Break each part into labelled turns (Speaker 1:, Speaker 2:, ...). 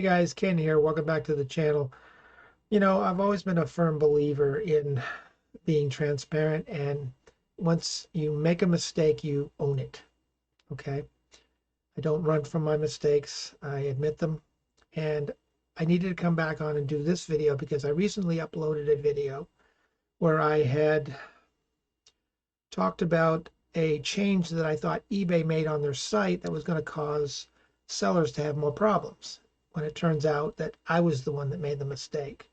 Speaker 1: guys, Ken here. Welcome back to the channel. I've always been a firm believer in being transparent, and once you make a mistake, you own it. Okay? I don't run from my mistakes. I admit them. And I needed to come back on and do this video because I recently uploaded a video where I had talked about a change that I thought eBay made on their site that was going to cause sellers to have more problems, when it turns out that I was the one that made the mistake.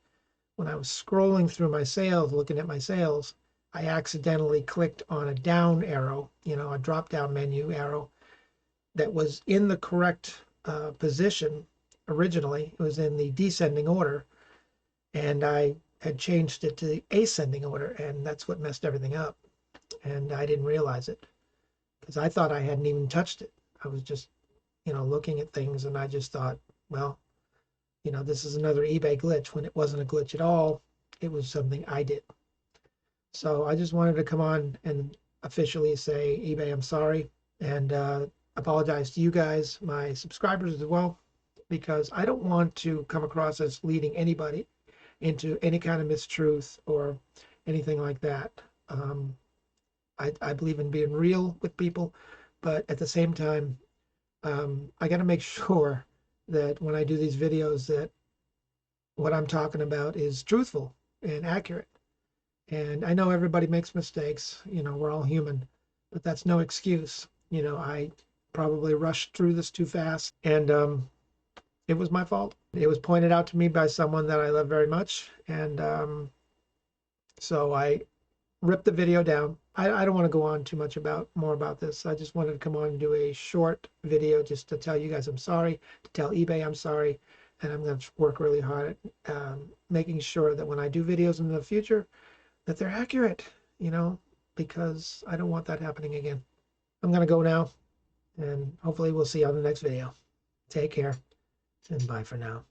Speaker 1: When I was scrolling through my sales, looking at my sales, I accidentally clicked on a down arrow, a drop down menu arrow that was in the correct position originally. It was in the descending order, and I had changed it to the ascending order, and that's what messed everything up. And I didn't realize it because I thought I hadn't even touched it. I was just, looking at things, and I just thought, well, this is another eBay glitch, when it wasn't a glitch at all. It was something I did. So I just wanted to come on and officially say, eBay, I'm sorry, and apologize to you guys, my subscribers as well, because I don't want to come across as leading anybody into any kind of mistruth or anything like that. I believe in being real with people, but at the same time, I got to make sure that when I do these videos that what I'm talking about is truthful and accurate. And I know everybody makes mistakes, we're all human, but that's no excuse. I probably rushed through this too fast, and it was my fault. It was pointed out to me by someone that I love very much, and so I ripped the video down. I don't want to go on too much more about this. I just wanted to come on and do a short video just to tell you guys I'm sorry, to tell eBay I'm sorry, and I'm going to work really hard at making sure that when I do videos in the future, that they're accurate, because I don't want that happening again. I'm going to go now, and hopefully we'll see you on the next video. Take care, and bye for now.